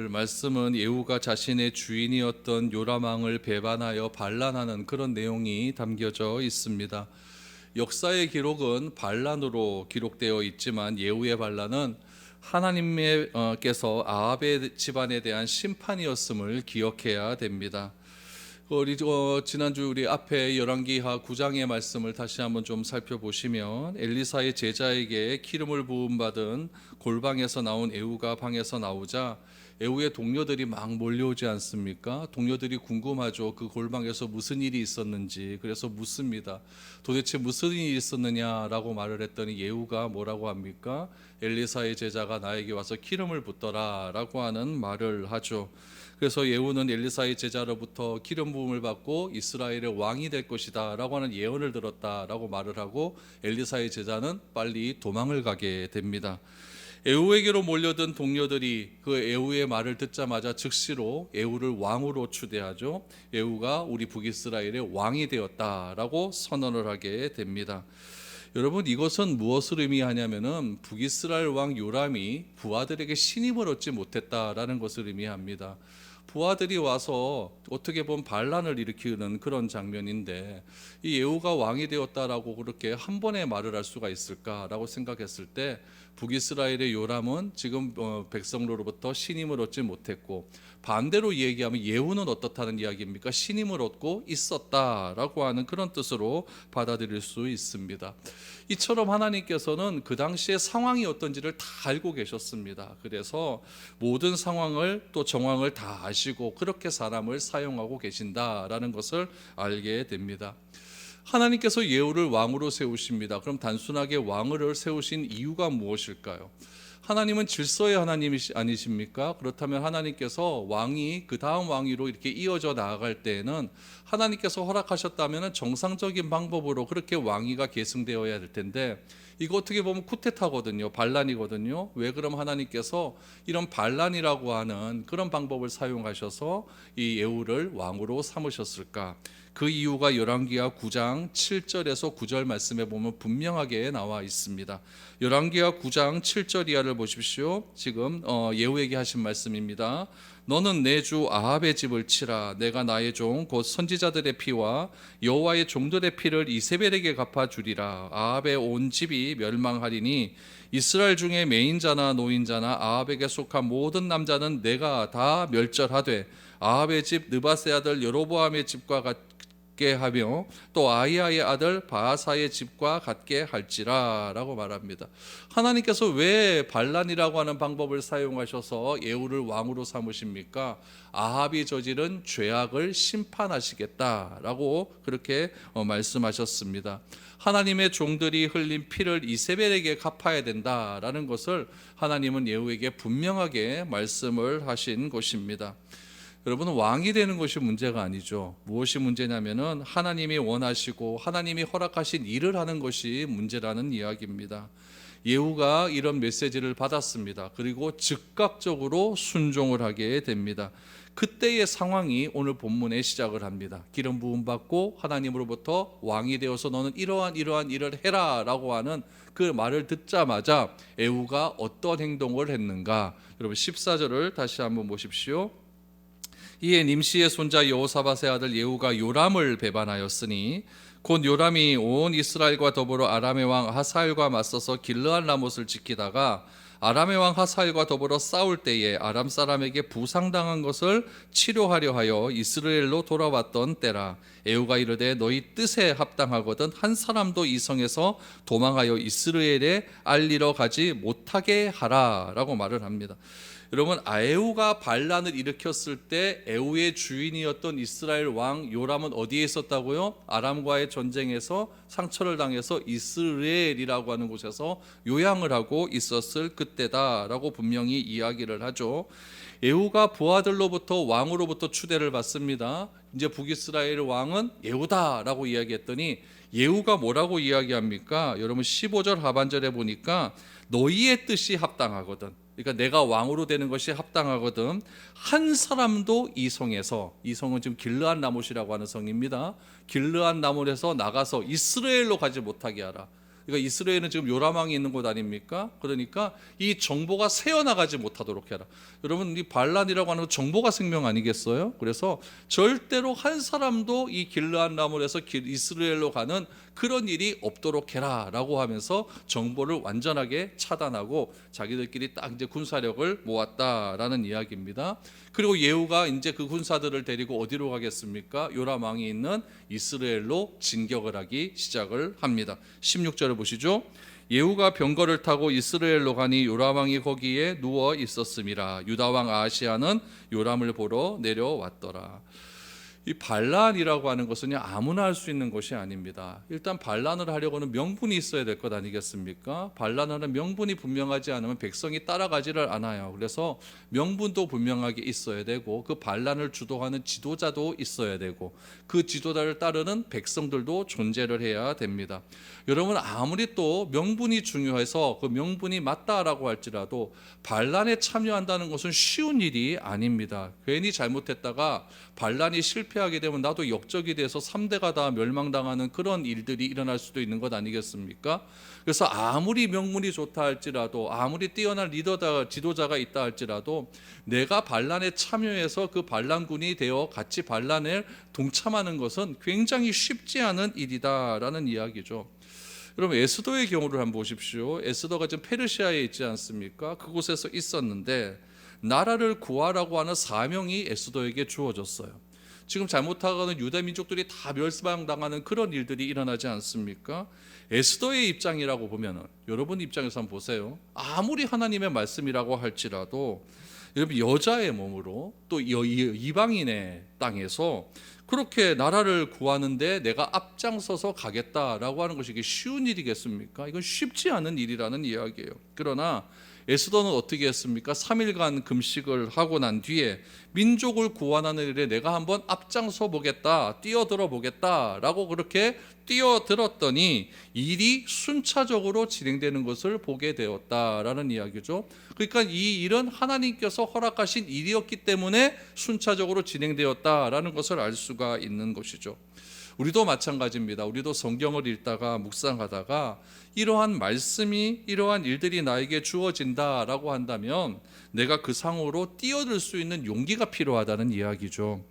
오늘 말씀은 예후가 자신의 주인이었던 요람 왕을 배반하여 반란하는 그런 내용이 담겨져 있습니다. 역사의 기록은 반란으로 기록되어 있지만 예후의 반란은 하나님께서 아합의 집안에 대한 심판이었음을 기억해야 됩니다. 지난주 우리 앞에 열왕기하 9장의 말씀을 다시 한번 좀 살펴보시면 엘리사의 제자에게 기름을 부음 받은 골방에서 나온 에후가 방에서 나오자 에후의 동료들이 막 몰려오지 않습니까? 동료들이 궁금하죠. 그 골방에서 무슨 일이 있었는지. 그래서 묻습니다. 도대체 무슨 일이 있었느냐라고 말을 했더니 예후가 뭐라고 합니까? 엘리사의 제자가 나에게 와서 기름을 붓더라라고 하는 말을 하죠. 그래서 예후는 엘리사의 제자로부터 기름 부음을 받고 이스라엘의 왕이 될 것이다 라고 하는 예언을 들었다라고 말을 하고 엘리사의 제자는 빨리 도망을 가게 됩니다. 에후에게로 몰려든 동료들이 그 에후의 말을 듣자마자 즉시로 에후를 왕으로 추대하죠. 에후가 우리 북이스라엘의 왕이 되었다라고 선언을 하게 됩니다. 여러분, 이것은 무엇을 의미하냐면은 북이스라엘 왕 요람이 부하들에게 신임을 얻지 못했다라는 것을 의미합니다. 부하들이 와서 어떻게 보면 반란을 일으키는 그런 장면인데, 이 예후가 왕이 되었다라고 그렇게 한 번에 말을 할 수가 있을까라고 생각했을 때 북이스라엘의 요람은 지금 백성로로부터 신임을 얻지 못했고, 반대로 얘기하면 예후는 어떻다는 이야기입니까? 신임을 얻고 있었다라고 하는 그런 뜻으로 받아들일 수 있습니다. 이처럼 하나님께서는 그 당시의 상황이 어떤지를 다 알고 계셨습니다. 그래서 모든 상황을 또 정황을 다 아시고 그렇게 사람을 사용하고 계신다라는 것을 알게 됩니다. 하나님께서 예후를 왕으로 세우십니다. 그럼 단순하게 왕을 세우신 이유가 무엇일까요? 하나님은 질서의 하나님이 아니십니까? 그렇다면 하나님께서 왕이 그 다음 왕위로 이렇게 이어져 나아갈 때에는 하나님께서 허락하셨다면 정상적인 방법으로 그렇게 왕위가 계승되어야 될 텐데, 이거 어떻게 보면 쿠데타거든요. 반란이거든요. 왜 그럼 하나님께서 이런 반란이라고 하는 그런 방법을 사용하셔서 이 예후를 왕으로 삼으셨을까? 그 이유가 열왕기하 9장 7절에서 9절 말씀에 보면 분명하게 나와 있습니다. 열왕기하 9장 7절 이하를 보십시오. 지금 예후에게 하신 말씀입니다. 너는 내 주 아합의 집을 치라. 내가 나의 종 곧 선지자들의 피와 여호와의 종들의 피를 이세벨에게 갚아주리라. 아합의 온 집이 멸망하리니 이스라엘 중에 매인자나 노인자나 아합에게 속한 모든 남자는 내가 다 멸절하되 아합의 집 느바세 아들 여로보암의 집과 같게 하며 또 아히야의 아들 바하사의 집과 같게 할지라 라고 말합니다. 하나님께서 왜 반란이라고 하는 방법을 사용하셔서 예후를 왕으로 삼으십니까? 아합이 저지른 죄악을 심판하시겠다라고 그렇게 말씀하셨습니다. 하나님의 종들이 흘린 피를 이세벨에게 갚아야 된다라는 것을 하나님은 예후에게 분명하게 말씀을 하신 것입니다. 여러분, 왕이 되는 것이 문제가 아니죠. 무엇이 문제냐면은 하나님이 원하시고 하나님이 허락하신 일을 하는 것이 문제라는 이야기입니다. 예후가 이런 메시지를 받았습니다. 그리고 즉각적으로 순종을 하게 됩니다. 그때의 상황이 오늘 본문에 시작을 합니다. 기름 부음 받고 하나님으로부터 왕이 되어서 너는 이러한 일을 해라 라고 하는 그 말을 듣자마자 예후가 어떤 행동을 했는가? 여러분 14절을 다시 한번 보십시오. 이에 nim시의 손자 여호사밧의 아들 예후가 요람을 배반하였으니 곧 요람이 온 이스라엘과 더불어 아람의 왕 하사엘과 맞서서 길르앗 라못을 지키다가 아람의 왕 하사엘과 더불어 싸울 때에 아람 사람에게 부상당한 것을 치료하려 하여 이스라엘로 돌아왔던 때라. 예후가 이르되 너희 뜻에 합당하거든 한 사람도 이 성에서 도망하여 이스라엘에 알리러 가지 못하게 하라 라고 말을 합니다. 여러분, 에후가 반란을 일으켰을 때 에후의 주인이었던 이스라엘 왕 요람은 어디에 있었다고요? 아람과의 전쟁에서 상처를 당해서 이스라엘이라고 하는 곳에서 요양을 하고 있었을 그때다라고 분명히 이야기를 하죠. 에후가 부하들로부터 왕으로부터 추대를 받습니다. 이제 북이스라엘 왕은 예후다라고 이야기했더니 예후가 뭐라고 이야기합니까? 여러분 15절 하반절에 보니까 너희의 뜻이 합당하거든. 그러니까 내가 왕으로 되는 것이 합당하거든. 한 사람도 이 성에서, 이 성은 지금 길르앗 라못이라고 하는 성입니다. 길르앗 라못에서 나가서 이스라엘로 가지 못하게 하라. 그러니까 이스라엘은 지금 요람 왕이 있는 곳 아닙니까? 그러니까 이 정보가 새어나가지 못하도록 해라. 여러분, 이 반란이라고 하는 건 정보가 생명 아니겠어요? 그래서 절대로 한 사람도 이 길르앗 나물에서 이스라엘로 가는 그런 일이 없도록 해라라고 하면서 정보를 완전하게 차단하고 자기들끼리 딱 이제 군사력을 모았다라는 이야기입니다. 그리고 예후가 이제 그 군사들을 데리고 어디로 가겠습니까? 요람 왕이 있는 이스라엘로 진격을 하기 시작을 합니다. 16절을 보시죠. 예후가 병거를 타고 이스라엘로 가니 요람 왕이 거기에 누워 있었음이라. 유다 왕 아하시야는 요람을 보러 내려왔더라. 이 반란이라고 하는 것은 아무나 할 수 있는 것이 아닙니다. 일단 반란을 하려고는 명분이 있어야 될 것 아니겠습니까? 반란하는 명분이 분명하지 않으면 백성이 따라가지를 않아요. 그래서 명분도 분명하게 있어야 되고 그 반란을 주도하는 지도자도 있어야 되고 그 지도자를 따르는 백성들도 존재를 해야 됩니다. 여러분, 아무리 또 명분이 중요해서 그 명분이 맞다라고 할지라도 반란에 참여한다는 것은 쉬운 일이 아닙니다. 괜히 잘못했다가 반란이 실패하게 되면 나도 역적이 돼서 3대가 다 멸망당하는 그런 일들이 일어날 수도 있는 것 아니겠습니까? 그래서 아무리 명분이 좋다 할지라도 아무리 뛰어난 리더다 지도자가 있다 할지라도 내가 반란에 참여해서 그 반란군이 되어 같이 반란에 동참하는 것은 굉장히 쉽지 않은 일이다라는 이야기죠. 여러분, 에스더의 경우를 한번 보십시오. 에스더가 지금 페르시아에 있지 않습니까? 그곳에서 있었는데 나라를 구하라고 하는 사명이 에스더에게 주어졌어요. 지금 잘못하고는 유대 민족들이 다 멸망당하는 그런 일들이 일어나지 않습니까? 에스더의 입장이라고 보면은, 여러분 입장에서 한번 보세요. 아무리 하나님의 말씀이라고 할지라도 여러분, 여자의 몸으로 또 이방인의 땅에서 그렇게 나라를 구하는데 내가 앞장서서 가겠다라고 하는 것이 이게 쉬운 일이겠습니까? 이건 쉽지 않은 일이라는 이야기예요. 그러나 에스더는 어떻게 했습니까? 3일간 금식을 하고 난 뒤에 민족을 구원하는 일에 내가 한번 앞장서 보겠다, 뛰어들어 보겠다라고 그렇게 뛰어들었더니 일이 순차적으로 진행되는 것을 보게 되었다라는 이야기죠. 그러니까 이 일은 하나님께서 허락하신 일이었기 때문에 순차적으로 진행되었다라는 것을 알 수가 있는 것이죠. 우리도 마찬가지입니다. 우리도 성경을 읽다가 묵상하다가 이러한 말씀이, 이러한 일들이 나에게 주어진다라고 한다면 내가 그 상으로 뛰어들 수 있는 용기가 필요하다는 이야기죠.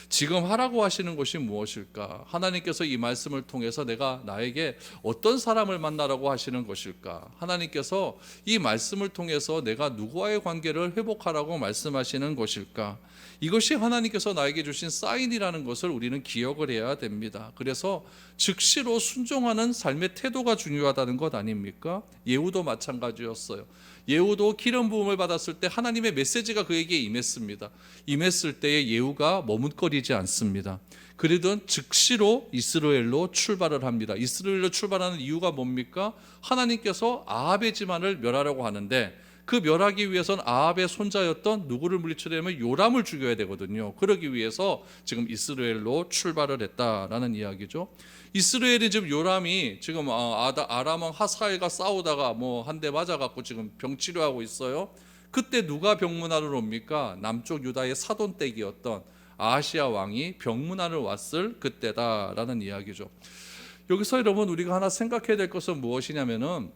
지금 하라고 하시는 것이 무엇일까? 하나님께서 이 말씀을 통해서 내가 나에게 어떤 사람을 만나라고 하시는 것일까? 하나님께서 이 말씀을 통해서 내가 누구와의 관계를 회복하라고 말씀하시는 것일까? 이것이 하나님께서 나에게 주신 사인이라는 것을 우리는 기억을 해야 됩니다. 그래서 즉시로 순종하는 삶의 태도가 중요하다는 것 아닙니까? 예후도 마찬가지였어요. 예후도 기름 부음을 받았을 때 하나님의 메시지가 그에게 임했습니다. 임했을 때에 예후가 머뭇거리지 않습니다. 그러던 즉시로 이스라엘로 출발을 합니다. 이스라엘로 출발하는 이유가 뭡니까? 하나님께서 아합의 집안을 멸하려고 하는데 그 멸하기 위해서는 아합의 손자였던 누구를 물리치려면 요람을 죽여야 되거든요. 그러기 위해서 지금 이스라엘로 출발을 했다라는 이야기죠. 이스라엘이 지금 요람이 지금 아람 왕 하사엘과 싸우다가 뭐 한 대 맞아갖고 지금 병 치료하고 있어요. 그때 누가 병문안을 옵니까? 남쪽 유다의 사돈댁이었던 아하시야 왕이 병문안을 왔을 그때다라는 이야기죠. 여기서 여러분 우리가 하나 생각해야 될 것은 무엇이냐면은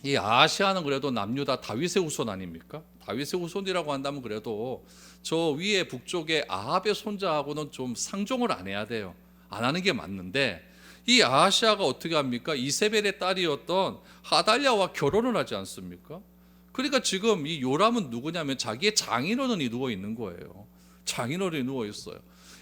이 아하시아는 그래도 남유다 다윗의 후손 아닙니까? 다윗의 후손이라고 한다면 그래도 저 위에 북쪽의 아합의 손자하고는 좀 상종을 안 해야 돼요. 안 하는 게 맞는데 이 아하시아가 어떻게 합니까? 이세벨의 딸이었던 하달랴와 결혼을 하지 않습니까? 그러니까 지금 이 요람은 누구냐면 자기의 장인어른이 누워 있는 거예요. 장인어른이 누워 있어요.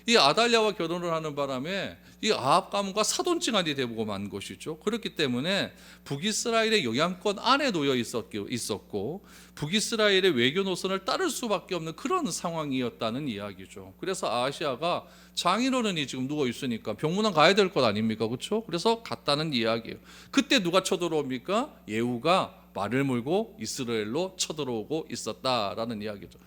이 아달랴와 결혼을 하는 바람에 이 아합 가문과 사돈지간이 되고 만 것이죠. 그렇기 때문에 북이스라엘의 영향권 안에 놓여 있었고 북이스라엘의 외교 노선을 따를 수밖에 없는 그런 상황이었다는 이야기죠. 그래서 아하시아가 장인어른이 지금 누워 있으니까 병문안 가야 될 것 아닙니까? 그렇죠? 그래서 갔다는 이야기예요. 그때 누가 쳐들어옵니까? 예후가 말을 몰고 이스라엘로 쳐들어오고 있었다라는 이야기죠.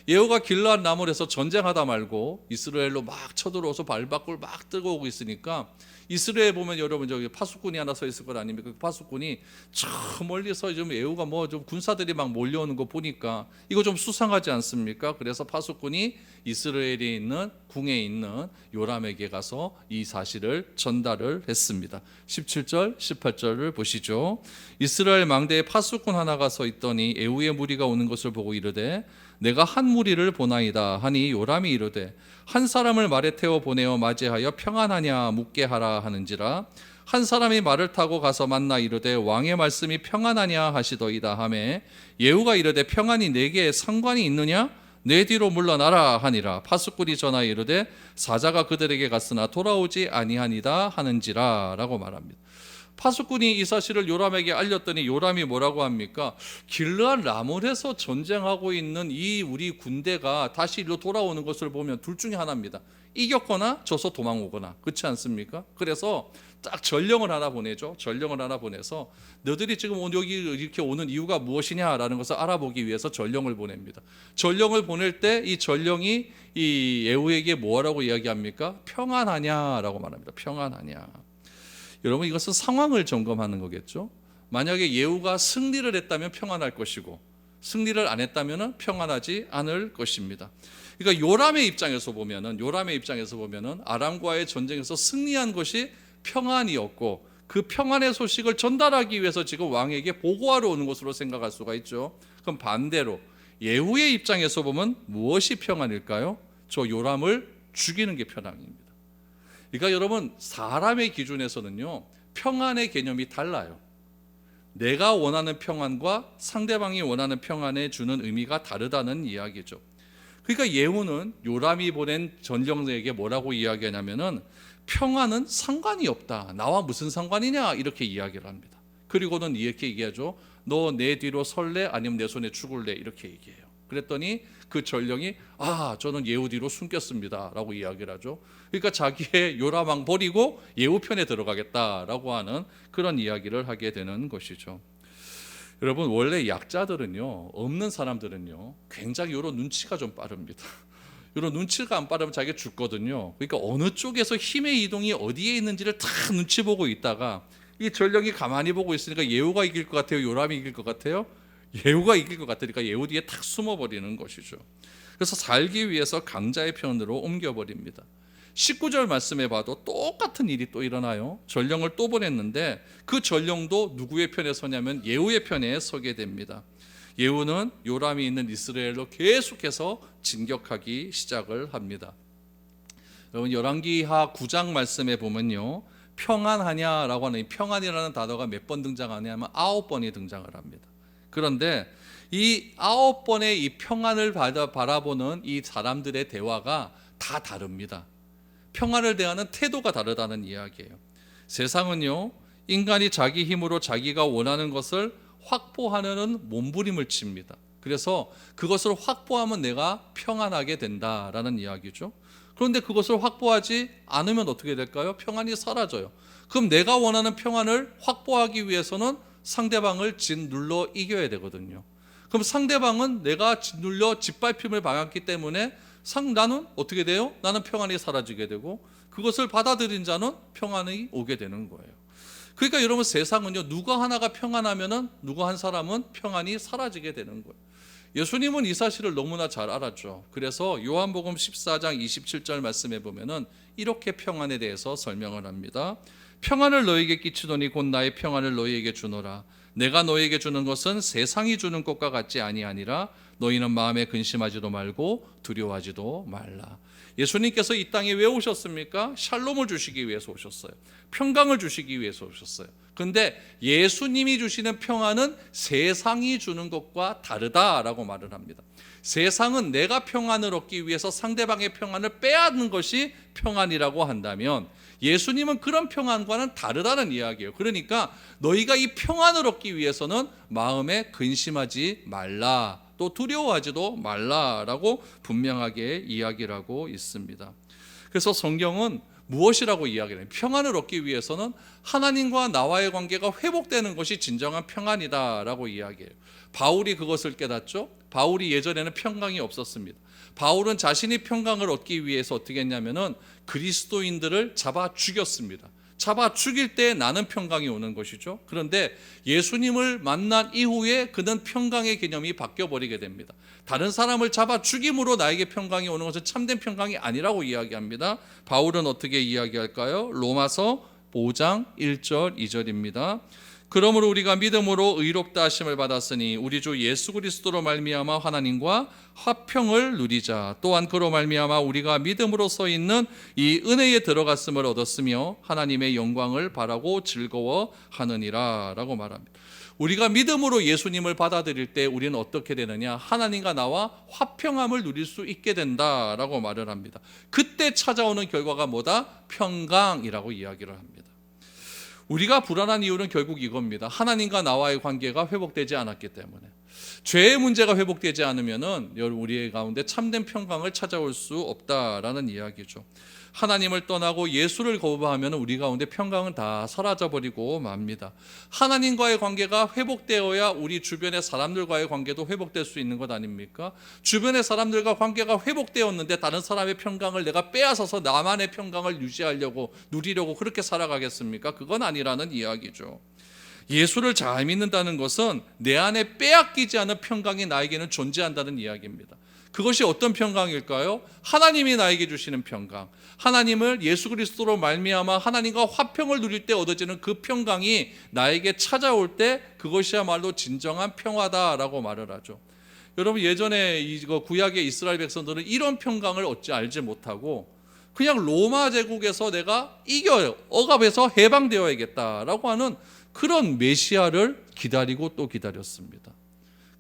예후가 길르앗 라몰에서 전쟁하다 말고 이스라엘로 막 쳐들어와서 발바꿀 막 뜨고 오고 있으니까 이스라엘 보면 여러분 저기 파수꾼이 하나 서 있을 것 아닙니까? 그 파수꾼이 저 멀리서 좀 예후가 뭐 좀 군사들이 막 몰려오는 거 보니까 이거 좀 수상하지 않습니까? 그래서 파수꾼이 이스라엘에 있는 궁에 있는 요람에게 가서 이 사실을 전달을 했습니다. 17절, 18절을 보시죠. 이스라엘 망대에 파수꾼 하나가 서 있더니 예후의 무리가 오는 것을 보고 이르되 내가 한 무리를 보나이다 하니 요람이 이르되 한 사람을 말에 태워 보내어 맞이하여 평안하냐 묻게 하라 하는지라 한 사람이 말을 타고 가서 만나 이르되 왕의 말씀이 평안하냐 하시더이다 하매 예후가 이르되 평안이 내게 상관이 있느냐 내 뒤로 물러나라 하니라. 파수꾼이 전하여 이르되 사자가 그들에게 갔으나 돌아오지 아니하니이다 하는지라 라고 말합니다. 파수꾼이 이 사실을 요람에게 알렸더니 요람이 뭐라고 합니까? 길르앗 라몰에서 전쟁하고 있는 이 우리 군대가 다시 일로 돌아오는 것을 보면 둘 중에 하나입니다. 이겼거나 져서 도망오거나, 그렇지 않습니까? 그래서 딱 전령을 하나 보내죠. 전령을 하나 보내서 너들이 지금 여기 이렇게 오는 이유가 무엇이냐라는 것을 알아보기 위해서 전령을 보냅니다. 전령을 보낼 때 이 전령이 이 예후에게 뭐라고 이야기합니까? 평안하냐라고 말합니다. 평안하냐. 여러분 이것은 상황을 점검하는 거겠죠. 만약에 예후가 승리를 했다면 평안할 것이고 승리를 안 했다면 평안하지 않을 것입니다. 그러니까 요람의 입장에서 보면은 아람과의 전쟁에서 승리한 것이 평안이었고 그 평안의 소식을 전달하기 위해서 지금 왕에게 보고하러 오는 것으로 생각할 수가 있죠. 그럼 반대로 예후의 입장에서 보면 무엇이 평안일까요? 저 요람을 죽이는 게 평안입니다. 그러니까 여러분 사람의 기준에서는요 평안의 개념이 달라요. 내가 원하는 평안과 상대방이 원하는 평안에 주는 의미가 다르다는 이야기죠. 그러니까 예후는 요람이 보낸 전령에게 뭐라고 이야기하냐면은 평안은 상관이 없다. 나와 무슨 상관이냐 이렇게 이야기를 합니다. 그리고는 이렇게 얘기하죠. 너 내 뒤로 설래 아니면 내 손에 죽을래 이렇게 얘기해요. 그랬더니 그 전령이 저는 예후 뒤로 숨겼습니다 라고 이야기를 하죠. 그러니까 자기의 요람왕 버리고 예후 편에 들어가겠다라고 하는 그런 이야기를 하게 되는 것이죠. 여러분 원래 약자들은요 없는 사람들은요 굉장히 이런 눈치가 좀 빠릅니다. 이런 눈치가 안 빠르면 자기가 죽거든요. 그러니까 어느 쪽에서 힘의 이동이 어디에 있는지를 다 눈치 보고 있다가 이 전령이 가만히 보고 있으니까 예후가 이길 것 같아요? 요람이 이길 것 같아요? 예후가 이길 것 같으니까 예후 뒤에 탁 숨어버리는 것이죠. 그래서 살기 위해서 강자의 편으로 옮겨버립니다. 19절 말씀에 봐도 똑같은 일이 또 일어나요. 전령을 또 보냈는데 그 전령도 누구의 편에 서냐면 예후의 편에 서게 됩니다. 예후는 요람이 있는 이스라엘로 계속해서 진격하기 시작을 합니다. 여러분 열왕기하 9장 말씀에 보면요 평안하냐라고 하는 이 평안이라는 단어가 몇 번 등장하냐면 9번이 등장을 합니다. 그런데 이 9번의 이 평안을 바라보는 이 사람들의 대화가 다 다릅니다. 평안을 대하는 태도가 다르다는 이야기예요. 세상은요 인간이 자기 힘으로 자기가 원하는 것을 확보하려는 몸부림을 칩니다. 그래서 그것을 확보하면 내가 평안하게 된다라는 이야기죠. 그런데 그것을 확보하지 않으면 어떻게 될까요? 평안이 사라져요. 그럼 내가 원하는 평안을 확보하기 위해서는 상대방을 짓눌러 이겨야 되거든요. 그럼 상대방은 내가 짓눌려 짓밟힘을 당했기 때문에 나는 어떻게 돼요? 나는 평안이 사라지게 되고 그것을 받아들인 자는 평안이 오게 되는 거예요. 그러니까 여러분 세상은요 누가 하나가 평안하면은 누가 한 사람은 평안이 사라지게 되는 거예요. 예수님은 이 사실을 너무나 잘 알았죠. 그래서 요한복음 14장 27절 말씀에 보면은 이렇게 평안에 대해서 설명을 합니다. 평안을 너희에게 끼치더니 곧 나의 평안을 너희에게 주노라. 내가 너희에게 주는 것은 세상이 주는 것과 같지 아니하니라. 너희는 마음에 근심하지도 말고 두려워하지도 말라. 예수님께서 이 땅에 왜 오셨습니까? 샬롬을 주시기 위해서 오셨어요. 평강을 주시기 위해서 오셨어요. 그런데 예수님이 주시는 평안은 세상이 주는 것과 다르다라고 말을 합니다. 세상은 내가 평안을 얻기 위해서 상대방의 평안을 빼앗는 것이 평안이라고 한다면 예수님은 그런 평안과는 다르다는 이야기예요. 그러니까 너희가 이 평안을 얻기 위해서는 마음에 근심하지 말라, 또 두려워하지도 말라라고 분명하게 이야기를 하고 있습니다. 그래서 성경은 무엇이라고 이야기해요? 평안을 얻기 위해서는 하나님과 나와의 관계가 회복되는 것이 진정한 평안이다라고 이야기해요. 바울이 그것을 깨닫죠. 바울이 예전에는 평강이 없었습니다. 바울은 자신이 평강을 얻기 위해서 어떻게 했냐면은 그리스도인들을 잡아 죽였습니다. 잡아 죽일 때 나는 평강이 오는 것이죠. 그런데 예수님을 만난 이후에 그는 평강의 개념이 바뀌어버리게 됩니다. 다른 사람을 잡아 죽임으로 나에게 평강이 오는 것은 참된 평강이 아니라고 이야기합니다. 바울은 어떻게 이야기할까요? 로마서 5장 1절 2절입니다. 그러므로 우리가 믿음으로 의롭다 하심을 받았으니 우리 주 예수 그리스도로 말미암아 하나님과 화평을 누리자. 또한 그로 말미암아 우리가 믿음으로 서 있는 이 은혜에 들어갔음을 얻었으며 하나님의 영광을 바라고 즐거워하느니라 라고 말합니다. 우리가 믿음으로 예수님을 받아들일 때 우리는 어떻게 되느냐? 하나님과 나와 화평함을 누릴 수 있게 된다라고 말을 합니다. 그때 찾아오는 결과가 뭐다? 평강이라고 이야기를 합니다. 우리가 불안한 이유는 결국 이겁니다. 하나님과 나와의 관계가 회복되지 않았기 때문에. 죄의 문제가 회복되지 않으면은 우리의 가운데 참된 평강을 찾아올 수 없다라는 이야기죠. 하나님을 떠나고 예수를 거부하면 우리 가운데 평강은 다 사라져버리고 맙니다. 하나님과의 관계가 회복되어야 우리 주변의 사람들과의 관계도 회복될 수 있는 것 아닙니까? 주변의 사람들과 관계가 회복되었는데 다른 사람의 평강을 내가 빼앗아서 나만의 평강을 유지하려고 누리려고 그렇게 살아가겠습니까? 그건 아니라는 이야기죠. 예수를 잘 믿는다는 것은 내 안에 빼앗기지 않은 평강이 나에게는 존재한다는 이야기입니다. 그것이 어떤 평강일까요? 하나님이 나에게 주시는 평강, 하나님을 예수 그리스도로 말미암아 하나님과 화평을 누릴 때 얻어지는 그 평강이 나에게 찾아올 때 그것이야말로 진정한 평화다라고 말을 하죠. 여러분, 예전에 이거 구약의 이스라엘 백성들은 이런 평강을 알지 못하고 그냥 로마 제국에서 내가 이겨요, 억압해서 해방되어야겠다라고 하는 그런 메시아를 기다리고 또 기다렸습니다.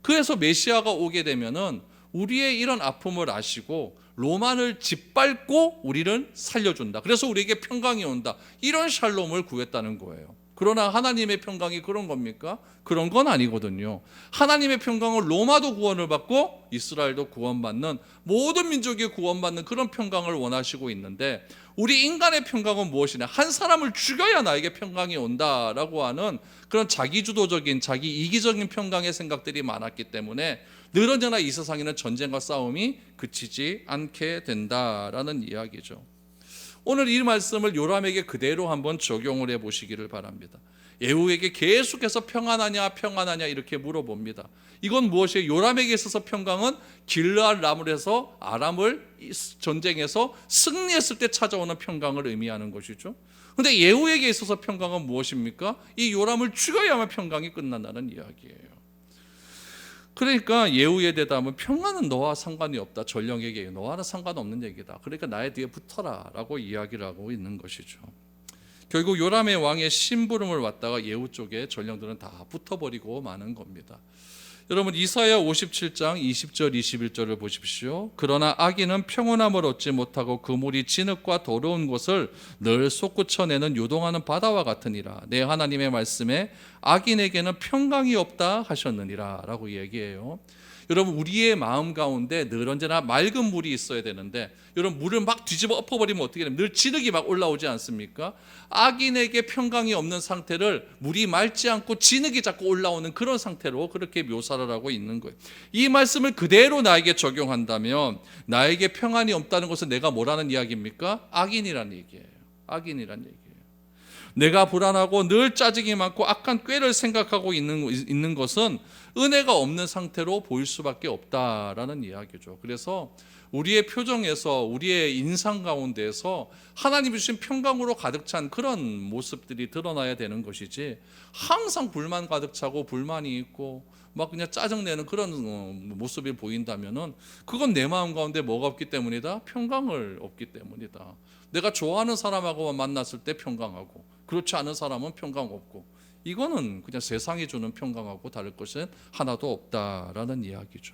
그래서 메시아가 오게 되면은 우리의 이런 아픔을 아시고 로마를 짓밟고 우리를 살려준다. 그래서 우리에게 평강이 온다. 이런 샬롬을 구했다는 거예요. 그러나 하나님의 평강이 그런 겁니까? 그런 건 아니거든요. 하나님의 평강은 로마도 구원을 받고 이스라엘도 구원받는, 모든 민족이 구원받는 그런 평강을 원하시고 있는데, 우리 인간의 평강은 무엇이냐? 한 사람을 죽여야 나에게 평강이 온다라고 하는 그런 자기주도적인, 자기 이기적인 평강의 생각들이 많았기 때문에 늘 언제나 이 세상에는 전쟁과 싸움이 그치지 않게 된다라는 이야기죠. 오늘 이 말씀을 요람에게 그대로 한번 적용을 해보시기를 바랍니다. 예후에게 계속해서 평안하냐 평안하냐 이렇게 물어봅니다. 이건 무엇이에요? 요람에게 있어서 평강은 길르앗 라물에서 아람을 전쟁에서 승리했을 때 찾아오는 평강을 의미하는 것이죠. 그런데 예후에게 있어서 평강은 무엇입니까? 이 요람을 죽여야만 평강이 끝난다는 이야기예요. 그러니까 예후의 대답은 평안은 너와 상관이 없다. 전령에게 너와는 상관없는 얘기다. 그러니까 나의 뒤에 붙어라 라고 이야기를 하고 있는 것이죠. 결국 요람의 왕의 심부름을 왔다가 예후 쪽에 전령들은 다 붙어버리고 마는 겁니다. 여러분, 이사야 57장 20절 21절을 보십시오. 그러나 악인은 평온함을 얻지 못하고 그물이 진흙과 더러운 곳을 늘 솟구쳐내는 요동하는 바다와 같으니라. 내 하나님의 말씀에 악인에게는 평강이 없다 하셨느니라 라고 얘기해요. 여러분, 우리의 마음 가운데 늘 언제나 맑은 물이 있어야 되는데, 여러분, 물을 막 뒤집어 엎어버리면 어떻게 됩니까? 늘 진흙이 막 올라오지 않습니까? 악인에게 평강이 없는 상태를 물이 맑지 않고 진흙이 자꾸 올라오는 그런 상태로 그렇게 묘사를 하고 있는 거예요. 이 말씀을 그대로 나에게 적용한다면 나에게 평안이 없다는 것은 내가 뭐라는 이야기입니까? 악인이라는 얘기예요. 악인이라는 얘기예요. 내가 불안하고 늘 짜증이 많고 악한 꾀를 생각하고 있는 것은 은혜가 없는 상태로 보일 수밖에 없다라는 이야기죠. 그래서 우리의 표정에서, 우리의 인상 가운데에서 하나님이 주신 평강으로 가득 찬 그런 모습들이 드러나야 되는 것이지, 항상 불만 가득 차고 불만이 있고 막 그냥 짜증내는 그런 모습이 보인다면은 그건 내 마음 가운데 뭐가 없기 때문이다? 평강을 없기 때문이다. 내가 좋아하는 사람하고 만났을 때 평강하고, 그렇지 않은 사람은 평강 없고, 이거는 그냥 세상이 주는 평강하고 다를 것은 하나도 없다라는 이야기죠.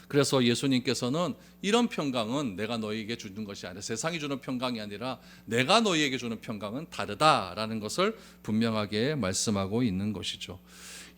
그래서 예수님께서는 이런 평강은 내가 너희에게 주는 것이 아니라, 세상이 주는 평강이 아니라 내가 너희에게 주는 평강은 다르다라는 것을 분명하게 말씀하고 있는 것이죠.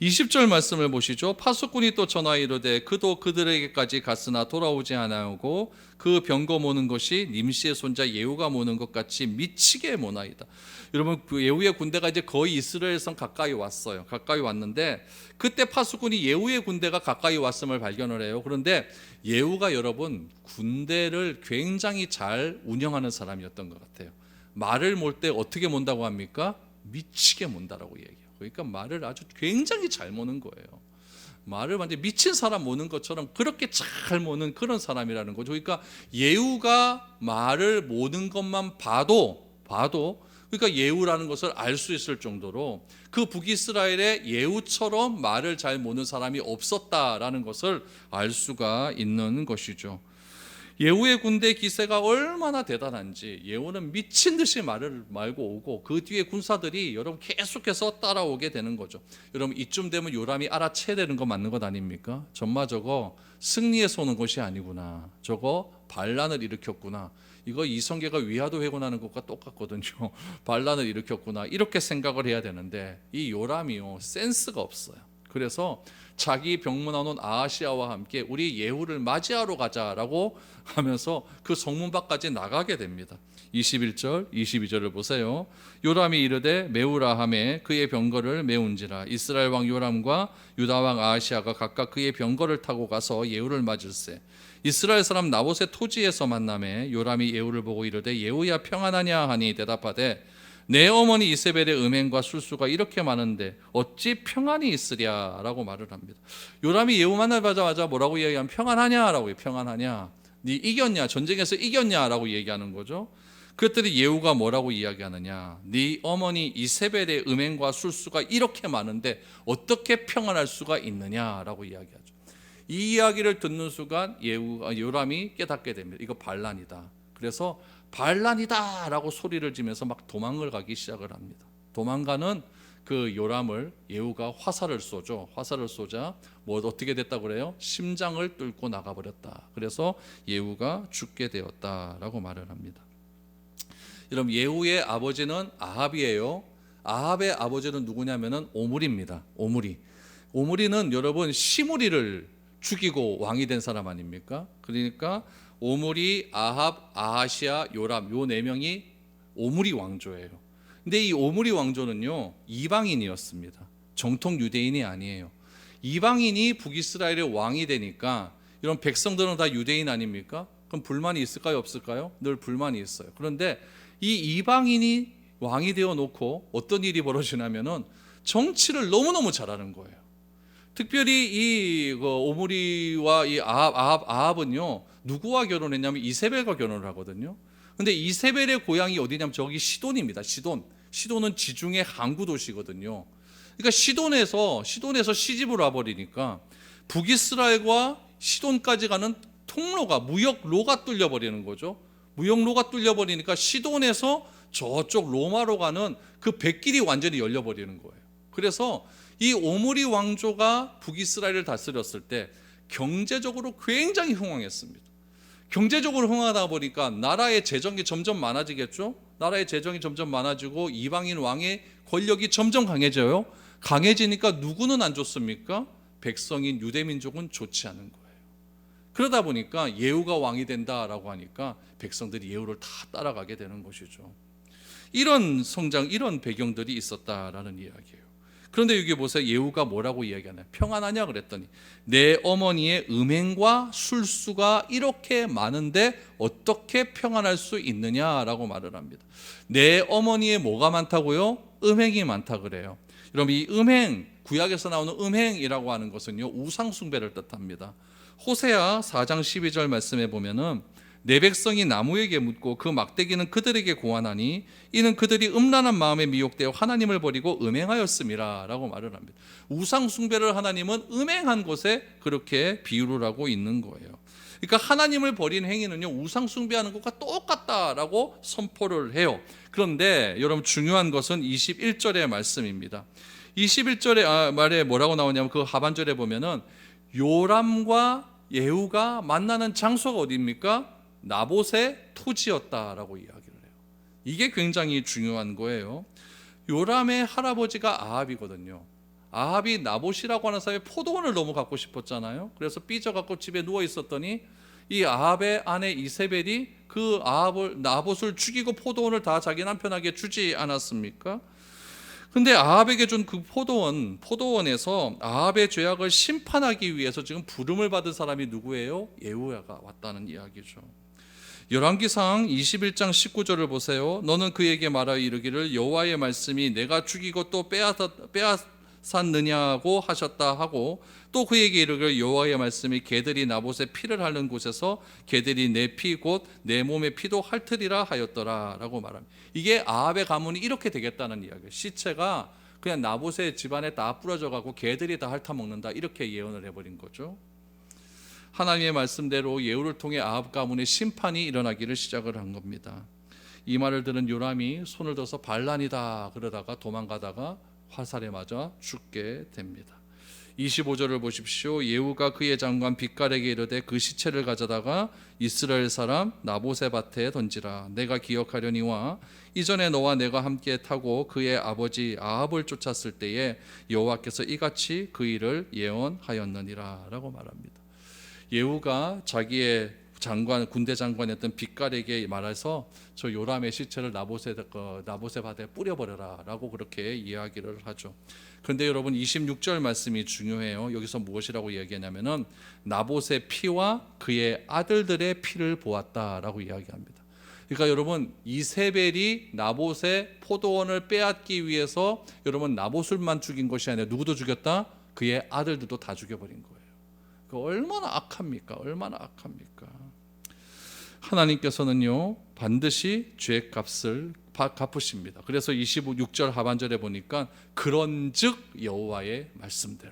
20절 말씀을 보시죠. 파수꾼이 또 전하여 이르되 그도 그들에게까지 갔으나 돌아오지 않아오고 그 병거 모는 것이 님시의 손자 예후가 모는 것 같이 미치게 모나이다. 여러분, 그 예후의 군대가 이제 거의 이스라엘성 가까이 왔어요. 가까이 왔는데 그때 파수꾼이 예후의 군대가 가까이 왔음을 발견을 해요. 그런데 예후가 여러분 군대를 굉장히 잘 운영하는 사람이었던 것 같아요. 말을 몰 때 어떻게 몬다고 합니까? 미치게 몬다라고 얘기해요. 그러니까 말을 아주 굉장히 잘 모는 거예요. 말을 완전 미친 사람 모는 것처럼 그렇게 잘 모는 그런 사람이라는 거죠. 그러니까 예후가 말을 모는 것만 봐도 그러니까 예후라는 것을 알 수 있을 정도로 그 북이스라엘에 예후처럼 말을 잘 모는 사람이 없었다라는 것을 알 수가 있는 것이죠. 예후의 군대 기세가 얼마나 대단한지, 예후는 미친 듯이 말을 말고 오고 그 뒤에 군사들이 여러분 계속해서 따라오게 되는 거죠. 여러분 이쯤 되면 요람이 알아채야 되는 거 맞는 것 아닙니까? 정말 저거 승리에서 오는 것이 아니구나, 저거 반란을 일으켰구나, 이거 이성계가 위화도 회군하는 것과 똑같거든요. 반란을 일으켰구나, 이렇게 생각을 해야 되는데 이 요람이요 센스가 없어요. 그래서 자기 병문안 온 아하시아와 함께 우리 예후를 맞이하러 가자라고 하면서 그 성문 밖까지 나가게 됩니다. 21절 22절을 보세요. 요람이 이르되 메우라 하매 그의 병거를 메운지라. 이스라엘 왕 요람과 유다 왕 아하시아가 각각 그의 병거를 타고 가서 예후를 맞을세. 이스라엘 사람 나봇의 토지에서 만나매 요람이 예후를 보고 이르되 예후야 평안하냐 하니 대답하되 내 어머니 이세벨의 음행과 술수가 이렇게 많은데 어찌 평안이 있으랴 라고 말을 합니다. 요람이 예후 만나자마자 뭐라고 얘기하면 평안하냐라고 해요. 평안하냐, 네 이겼냐, 전쟁에서 이겼냐 라고 얘기하는 거죠. 그랬더니 예후가 뭐라고 이야기하느냐, 네 어머니 이세벨의 음행과 술수가 이렇게 많은데 어떻게 평안할 수가 있느냐라고 이야기하죠. 이 이야기를 듣는 순간 요람이 깨닫게 됩니다. 이거 반란이다. 그래서 반란이다 라고 소리를 지면서 막 도망을 가기 시작을 합니다. 도망가는 그 요람을 예후가 화살을 쏘죠. 화살을 쏘자 뭐 어떻게 됐다고 그래요? 심장을 뚫고 나가버렸다. 그래서 예후가 죽게 되었다라고 말을 합니다. 여러분 예후의 아버지는 아합이에요. 아합의 아버지는 누구냐면은 오므리입니다. 오므리는 여러분 시므리를 죽이고 왕이 된 사람 아닙니까? 그러니까 오므리, 아합, 아하시아, 요람 요 네 명이 오므리 왕조예요. 근데 이 오므리 왕조는요 이방인이었습니다. 정통 유대인이 아니에요. 이방인이 북이스라엘의 왕이 되니까 이런 백성들은 다 유대인 아닙니까? 그럼 불만이 있을까요, 없을까요? 늘 불만이 있어요. 그런데 이 이방인이 왕이 되어 놓고 어떤 일이 벌어지냐면은 정치를 너무너무 잘하는 거예요. 특별히 이 오므리와 이 아합은요 누구와 결혼했냐면 이세벨과 결혼을 하거든요. 근데 이세벨의 고향이 어디냐면 저기 시돈입니다. 시돈은 지중해 항구 도시거든요. 그러니까 시돈에서 시집을 와버리니까 북이스라엘과 시돈까지 가는 통로가, 무역로가 뚫려버리는 거죠. 무역로가 뚫려버리니까 시돈에서 저쪽 로마로 가는 그 백길이 완전히 열려버리는 거예요. 그래서 이 오므리 왕조가 북이스라엘을 다스렸을 때 경제적으로 굉장히 흥왕했습니다. 경제적으로 흥하다 보니까 나라의 재정이 점점 많아지겠죠. 나라의 재정이 점점 많아지고 이방인 왕의 권력이 점점 강해져요. 강해지니까 누구는 안 좋습니까? 백성인 유대민족은 좋지 않은 거예요. 그러다 보니까 예후가 왕이 된다라고 하니까 백성들이 예후를 다 따라가게 되는 것이죠. 이런 성장, 이런 배경들이 있었다라는 이야기예요. 그런데 여기 보세요. 예후가 뭐라고 이야기하나요? 평안하냐 그랬더니 내 어머니의 음행과 술수가 이렇게 많은데 어떻게 평안할 수 있느냐라고 말을 합니다. 내 어머니의 뭐가 많다고요? 음행이 많다 그래요. 여러분 이 음행, 구약에서 나오는 음행이라고 하는 것은요 우상 숭배를 뜻합니다. 호세아 4장 12절 말씀에 보면은 내 백성이 나무에게 묻고 그 막대기는 그들에게 고하나니 이는 그들이 음란한 마음에 미혹되어 하나님을 버리고 음행하였음이라 라고 말을 합니다. 우상 숭배를 하나님은 음행한 것에 그렇게 비유를 하고 있는 거예요. 그러니까 하나님을 버린 행위는요 우상 숭배하는 것과 똑같다라고 선포를 해요. 그런데 여러분 중요한 것은 21절의 말씀입니다. 21절의 말에 뭐라고 나오냐면 그 하반절에 보면은 요람과 예후가 만나는 장소가 어디입니까? 나봇의 토지였다라고 이야기를 해요. 이게 굉장히 중요한 거예요. 요람의 할아버지가 아합이거든요. 아합이 나봇이라고 하는 사람이 포도원을 너무 갖고 싶었잖아요. 그래서 삐져갖고 집에 누워 있었더니 이 아합의 아내 이세벨이 그 나봇을 죽이고 포도원을 다 자기 남편에게 주지 않았습니까? 근데 아합에게 준 그 포도원에서 아합의 죄악을 심판하기 위해서 지금 부름을 받은 사람이 누구예요? 예후야가 왔다는 이야기죠. 열왕기상 21장 19절을 보세요. 너는 그에게 말하여 이르기를 여호와의 말씀이 내가 죽이고 또 빼앗았느냐고 하셨다 하고 또 그에게 이르기를 여호와의 말씀이 개들이 나봇의 피를 핥는 곳에서 개들이 내 피 곧 내 몸의 피도 핥으리라 하였더라 라고 말합니다. 이게 아합의 가문이 이렇게 되겠다는 이야기예요. 시체가 그냥 나봇의 집안에 다 뿌려져 가고 개들이 다 핥아먹는다 이렇게 예언을 해버린 거죠. 하나님의 말씀대로 예후를 통해 아합 가문의 심판이 일어나기를 시작을 한 겁니다. 이 말을 들은 요람이 손을 들어서 반란이다 그러다가 도망가다가 화살에 맞아 죽게 됩니다. 25절을 보십시오. 예후가 그의 장관 빗갈에게 이르되 그 시체를 가져다가 이스라엘 사람 나봇의 밭에 던지라. 내가 기억하려니와 이전에 너와 내가 함께 타고 그의 아버지 아합을 쫓았을 때에 여호와께서 이같이 그 일을 예언하였느니라 라고 말합니다. 예후가 자기의 군대 장관이었던 빗갈에게 말해서 저 요람의 시체를 나봇의 밭에 뿌려버려라 라고 그렇게 이야기를 하죠. 그런데 여러분 26절 말씀이 중요해요. 여기서 무엇이라고 이야기하냐면은 나봇의 피와 그의 아들들의 피를 보았다라고 이야기합니다. 그러니까 여러분 이세벨이 나봇의 포도원을 빼앗기 위해서 여러분 나봇을만 죽인 것이 아니라 누구도 죽였다? 그의 아들들도 다 죽여버린 거예요. 얼마나 악합니까? 얼마나 악합니까? 하나님께서는요 반드시 죄값을 갚으십니다. 그래서 26절 하반절에 보니까 그런즉 여호와의 말씀대로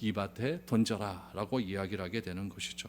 이 밭에 던져라라고 이야기를 하게 되는 것이죠.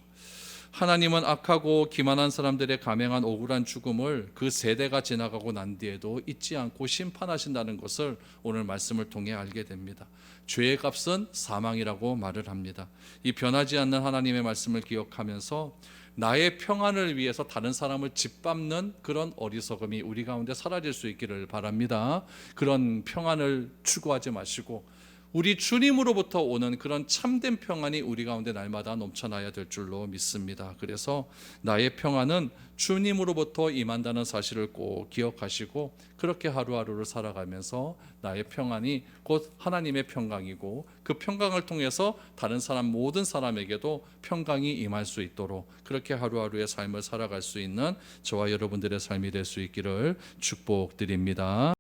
하나님은 악하고 기만한 사람들의 감행한 억울한 죽음을 그 세대가 지나가고 난 뒤에도 잊지 않고 심판하신다는 것을 오늘 말씀을 통해 알게 됩니다. 죄의 값은 사망이라고 말을 합니다. 이 변하지 않는 하나님의 말씀을 기억하면서 나의 평안을 위해서 다른 사람을 짓밟는 그런 어리석음이 우리 가운데 사라질 수 있기를 바랍니다. 그런 평안을 추구하지 마시고 우리 주님으로부터 오는 그런 참된 평안이 우리 가운데 날마다 넘쳐나야 될 줄로 믿습니다. 그래서 나의 평안은 주님으로부터 임한다는 사실을 꼭 기억하시고 그렇게 하루하루를 살아가면서 나의 평안이 곧 하나님의 평강이고 그 평강을 통해서 다른 사람 모든 사람에게도 평강이 임할 수 있도록 그렇게 하루하루의 삶을 살아갈 수 있는 저와 여러분들의 삶이 될 수 있기를 축복드립니다.